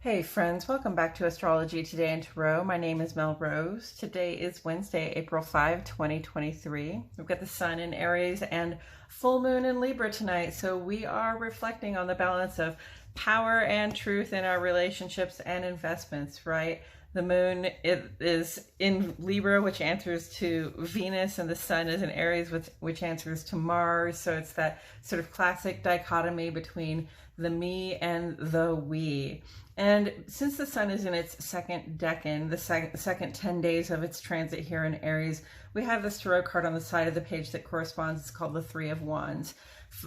Hey friends, welcome back to Astrology Today and Tarot. My name is Mel Rose. Today is Wednesday, April 5, 2023. We've got the Sun in Aries and full moon in Libra tonight. So we are reflecting on the balance of power and truth in our relationships and investments, right? The moon is in Libra, which answers to Venus, and the Sun is in Aries, which answers to Mars. So it's that sort of classic dichotomy between the me and the we. And since the Sun is in its second decan, the second 10 days of its transit here in Aries, we have this tarot card on the side of the page that corresponds. It's called the Three of Wands.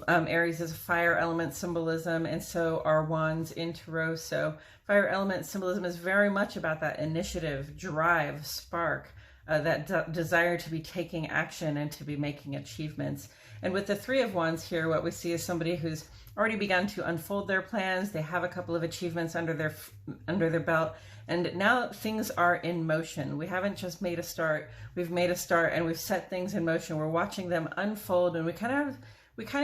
Aries is a fire element symbolism, and so are wands in tarot. So fire element symbolism is very much about that initiative, drive, spark, that desire to be taking action and to be making achievements. And with the Three of Wands here, what we see is somebody who's already begun to unfold their plans. They have a couple of achievements under their belt, and now things are in motion. We haven't just made a start. We've made a start and we've set things in motion. We're watching them unfold, and we kind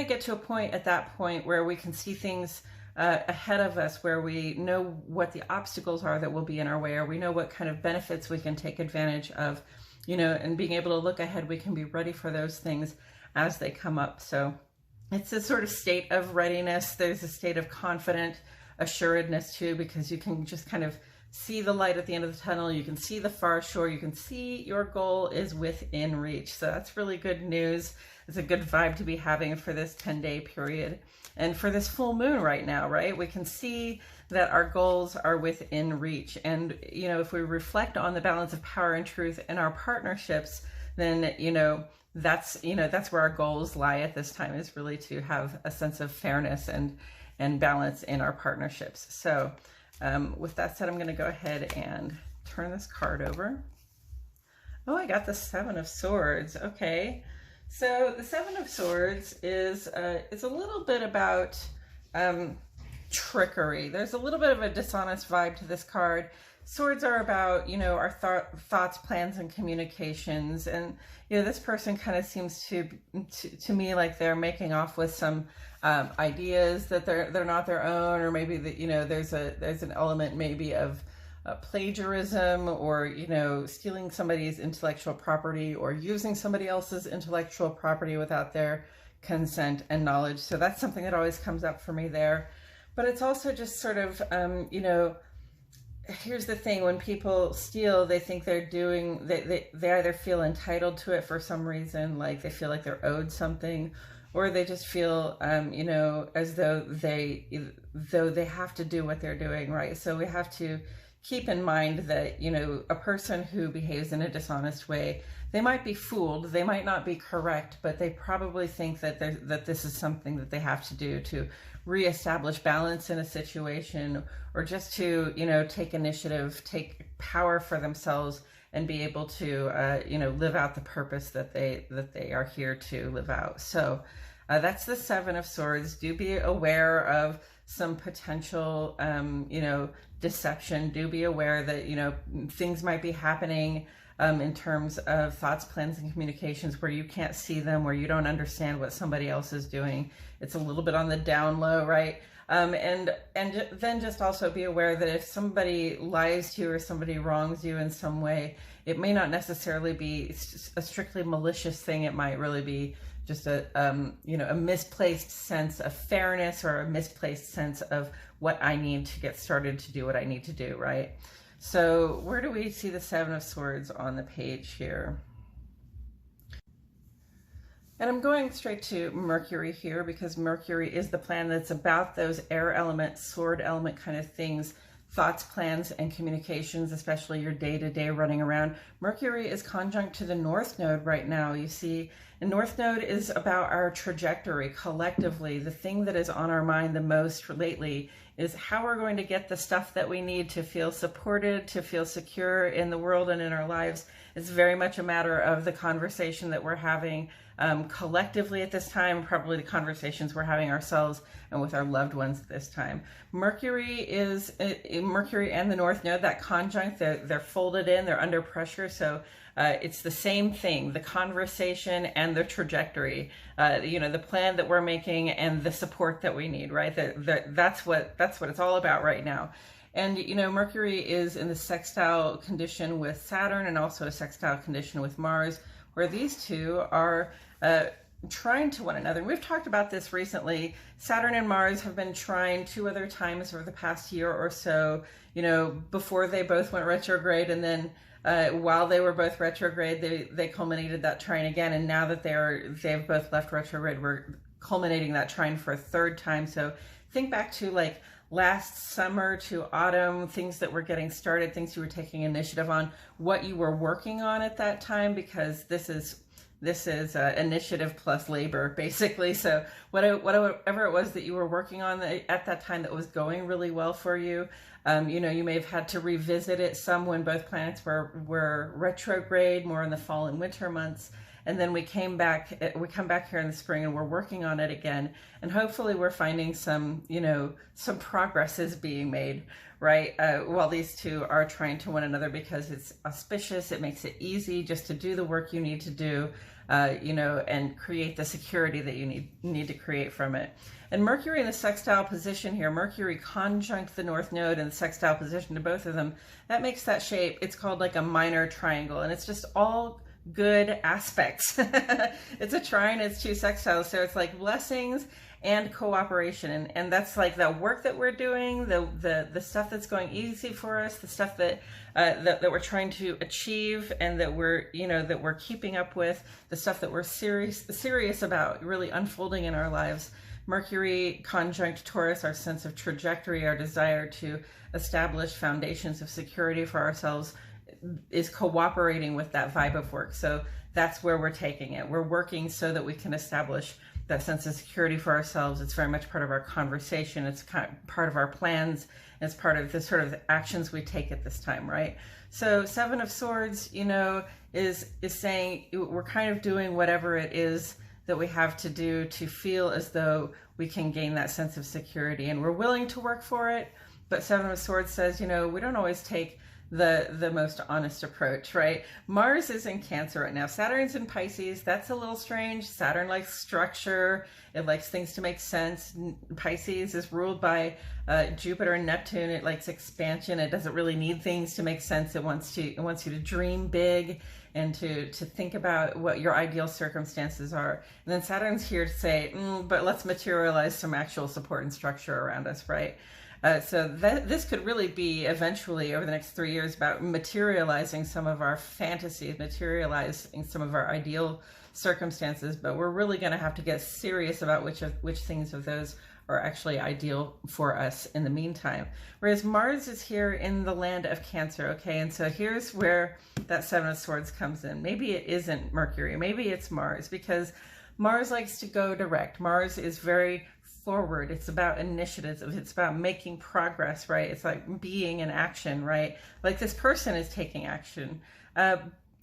of get to a point at that point where we can see things ahead of us, where we know what the obstacles are that will be in our way, or we know what kind of benefits we can take advantage of, and being able to look ahead, we can be ready for those things as they come up. So it's a sort of state of readiness. There's a state of confident assuredness too, because you can just kind of see the light at the end of the tunnel. You can see the far shore. You can see your goal is within reach. So that's really good news. It's a good vibe to be having for this 10-day period. And for this full moon right now, right, we can see that our goals are within reach. And, if we reflect on the balance of power and truth in our partnerships, then, that's where our goals lie at this time, is really to have a sense of fairness and balance in our partnerships. So with that said, I'm going to go ahead and turn this card over. Oh, I got the Seven of Swords. Okay. So the Seven of Swords is a little bit about trickery. There's a little bit of a dishonest vibe to this card. Swords are about, our thoughts, plans, and communications. And, this person kind of seems to me like they're making off with some ideas that they're not their own, or maybe that, there's an element maybe of plagiarism, or, stealing somebody's intellectual property, or using somebody else's intellectual property without their consent and knowledge. So that's something that always comes up for me there. But it's also just sort of, here's the thing: when people steal, they think they're doing, they either feel entitled to it for some reason, like they feel like they're owed something, or they just feel, as though they have to do what they're doing, right? So we have to keep in mind that, a person who behaves in a dishonest way, they might be fooled, they might not be correct, but they probably think that this is something that they have to do to reestablish balance in a situation, or just to, take initiative, take power for themselves, and be able to, live out the purpose that they are here to live out. So that's the Seven of Swords. Do be aware of some potential, deception. Do be aware that, things might be happening in terms of thoughts, plans, and communications where you can't see them, where you don't understand what somebody else is doing. It's a little bit on the down low, right? And then just also be aware that if somebody lies to you or somebody wrongs you in some way, it may not necessarily be a strictly malicious thing. It might really be just a misplaced sense of fairness, or a misplaced sense of what I need to get started to do what I need to do, right? So where do we see the Seven of Swords on the page here? And I'm going straight to Mercury here, because Mercury is the planet that's about those air element, sword element kind of things, thoughts, plans, and communications, especially your day-to-day running around. Mercury is conjunct to the North Node right now, you see. And North Node is about our trajectory collectively. The thing that is on our mind the most lately is how we're going to get the stuff that we need to feel supported, to feel secure in the world and in our lives. It's very much a matter of the conversation that we're having collectively at this time, probably the conversations we're having ourselves and with our loved ones at this time. Mercury and the North Node, that conjunct, they're folded in, they're under pressure. So it's the same thing, the conversation and the trajectory, the plan that we're making and the support that we need, right? That's what it's all about right now. And, Mercury is in the sextile condition with Saturn and also a sextile condition with Mars, where these two are trying to one another. And we've talked about this recently. Saturn and Mars have been trying 2 other times over the past year or so, before they both went retrograde, and then while they were both retrograde, they culminated that trine again. And now that they've both left retrograde, we're culminating that trine for a 3rd time. So think back to like last summer to autumn, things that were getting started, things you were taking initiative on, what you were working on at that time, because this is initiative plus labor, basically. So whatever it was that you were working on at that time that was going really well for you, you may have had to revisit it some when both planets were retrograde, more in the fall and winter months. And then we come back here in the spring and we're working on it again. And hopefully we're finding some progress is being made, right? While these two are trying to one another, because it's auspicious. It makes it easy just to do the work you need to do, and create the security that you need to create from it. And Mercury in the sextile position here, Mercury conjunct the North Node in the sextile position to both of them, that makes that shape. It's called like a minor triangle, and it's just all good aspects. It's a trine, it's 2 sextiles, so it's like blessings and cooperation, and that's like the work that we're doing, the stuff that's going easy for us, the stuff that we're trying to achieve, and that we're keeping up with, the stuff that we're serious about really unfolding in our lives. Mercury conjunct Taurus, our sense of trajectory, our desire to establish foundations of security for ourselves, is cooperating with that vibe of work. So that's where we're taking it. We're working so that we can establish that sense of security for ourselves. It's very much part of our conversation. It's part of our plans. It's part of the sort of actions we take at this time, right? So 7 of Swords, is saying we're kind of doing whatever it is that we have to do to feel as though we can gain that sense of security, and we're willing to work for it. But 7 of Swords says, we don't always take the most honest approach, right? Mars is in Cancer right now. Saturn's in Pisces. That's a little strange. Saturn likes structure. It likes things to make sense. Pisces is ruled by Jupiter and Neptune. It likes expansion. It doesn't really need things to make sense. It wants you to dream big and to think about what your ideal circumstances are. And then Saturn's here to say, but let's materialize some actual support and structure around us, right? So this could really be eventually over the next 3 years about materializing some of our fantasies, materializing some of our ideal circumstances, but we're really going to have to get serious about which things of those are actually ideal for us in the meantime. Whereas Mars is here in the land of Cancer, okay? And so here's where that 7 of Swords comes in. Maybe it isn't Mercury, maybe it's Mars, because Mars likes to go direct. Mars is very forward. It's about initiatives. It's about making progress, right? It's like being in action, right? Like this person is taking action.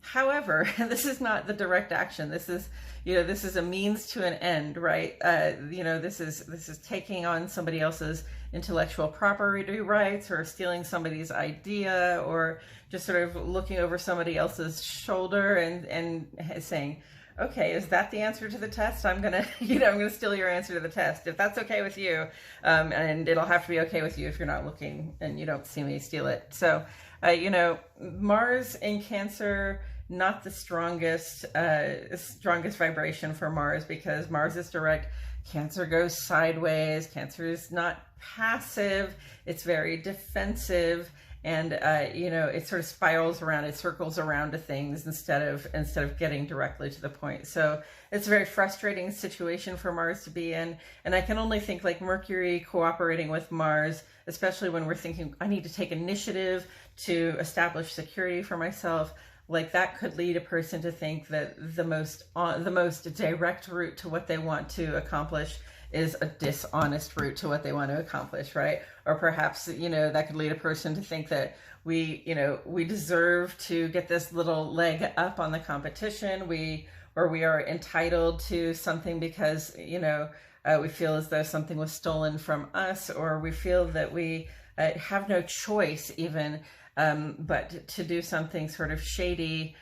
However, this is not the direct action. This is a means to an end, right? This is taking on somebody else's intellectual property rights, or stealing somebody's idea, or just sort of looking over somebody else's shoulder and saying, okay, is that the answer to the test? I'm gonna steal your answer to the test, if that's okay with you. And it'll have to be okay with you if you're not looking and you don't see me steal it. So, Mars in Cancer, not the strongest vibration for Mars, because Mars is direct. Cancer goes sideways. Cancer is not passive. It's very defensive. And, it sort of spirals around, it circles around to things instead of getting directly to the point. So it's a very frustrating situation for Mars to be in. And I can only think like Mercury cooperating with Mars, especially when we're thinking, I need to take initiative to establish security for myself. Like that could lead a person to think that the most direct route to what they want to accomplish is a dishonest route to what they want to accomplish, right? Or perhaps, that could lead a person to think that we deserve to get this little leg up on the competition. We're or we are entitled to something because, we feel as though something was stolen from us, or we feel that we have no choice even but to do something sort of shady,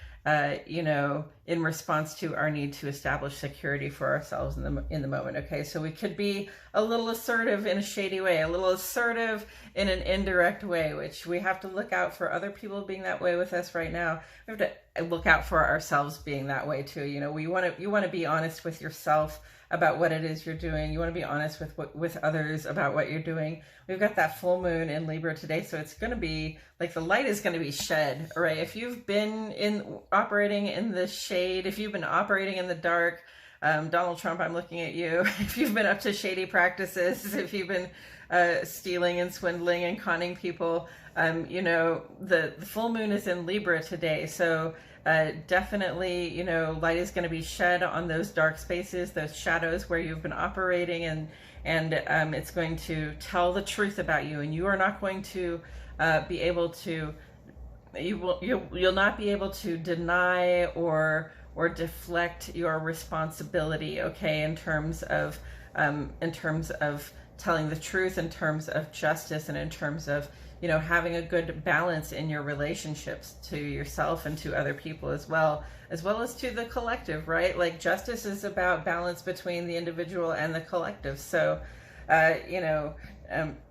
in response to our need to establish security for ourselves in the moment. Okay, so we could be a little assertive in a shady way, a little assertive in an indirect way, which we have to look out for other people being that way with us right now. We have to look out for ourselves being that way too. You want to be honest with yourself about what it is you're doing. You want to be honest with others about what you're doing. We've got that full moon in Libra today, so it's going to be like the light is going to be shed, right? If you've been operating in the shade, if you've been operating in the dark, Donald Trump, I'm looking at you. If you've been up to shady practices, if you've been stealing and swindling and conning people, the full moon is in Libra today, so definitely, light is going to be shed on those dark spaces, those shadows where you've been operating, and it's going to tell the truth about you, and you are not going to be able to, you'll not be able to deny or deflect your responsibility, okay, in terms of telling the truth, in terms of justice, and in terms of having a good balance in your relationships to yourself and to other people as well as to the collective, right? Like justice is about balance between the individual and the collective. So,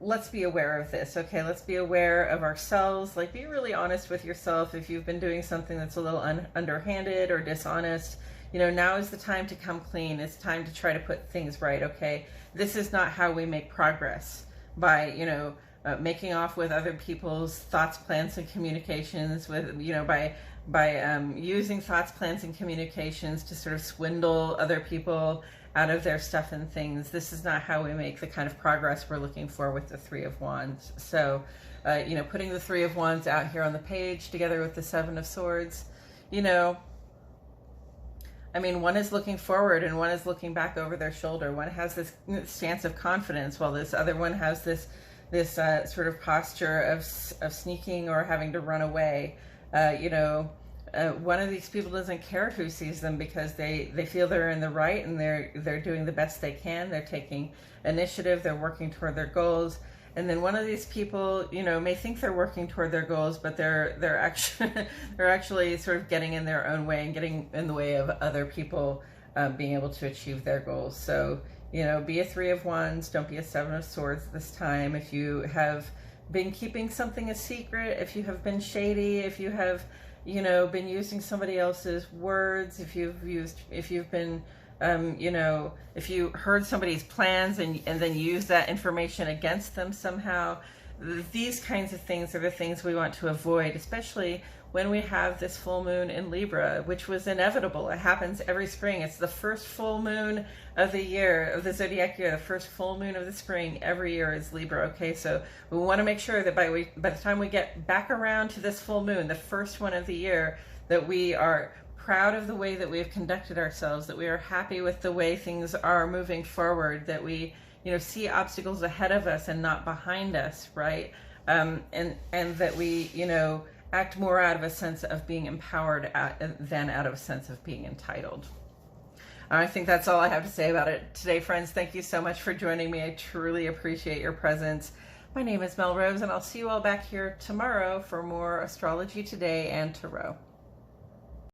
let's be aware of this, okay? Let's be aware of ourselves. Like, be really honest with yourself. If you've been doing something that's a little underhanded or dishonest, now is the time to come clean. It's time to try to put things right, okay? This is not how we make progress by, making off with other people's thoughts, plans, and communications, with by using thoughts, plans, and communications to sort of swindle other people out of their stuff and things. This is not how we make the kind of progress we're looking for with the Three of Wands. So, putting the Three of Wands out here on the page together with the Seven of Swords, one is looking forward and one is looking back over their shoulder. One has this stance of confidence, while this other one has this sort of posture of sneaking or having to run away. One of these people doesn't care who sees them because they feel they're in the right, and they're doing the best they can. They're taking initiative. They're working toward their goals. And then one of these people, may think they're working toward their goals, but they're actually sort of getting in their own way and getting in the way of other people being able to achieve their goals. So, be a Three of Wands. Don't be a Seven of Swords this time. If you have been keeping something a secret, if you have been shady, if you have, been using somebody else's words, if you've been, if you heard somebody's plans and then use that information against them somehow, these kinds of things are the things we want to avoid, especially when we have this full moon in Libra, which was inevitable. It happens every spring. It's the first full moon of the year, of the zodiac year. The first full moon of the spring every year is Libra. Okay, so we want to make sure that by the time we get back around to this full moon, the first one of the year, that we are proud of the way that we have conducted ourselves, that we are happy with the way things are moving forward, that we see obstacles ahead of us and not behind us, right? And that we act more out of a sense of being empowered than out of a sense of being entitled. I think that's all I have to say about it today, friends. Thank you so much for joining me. I truly appreciate your presence. My name is Mel Rose, and I'll see you all back here tomorrow for more Astrology Today and Tarot.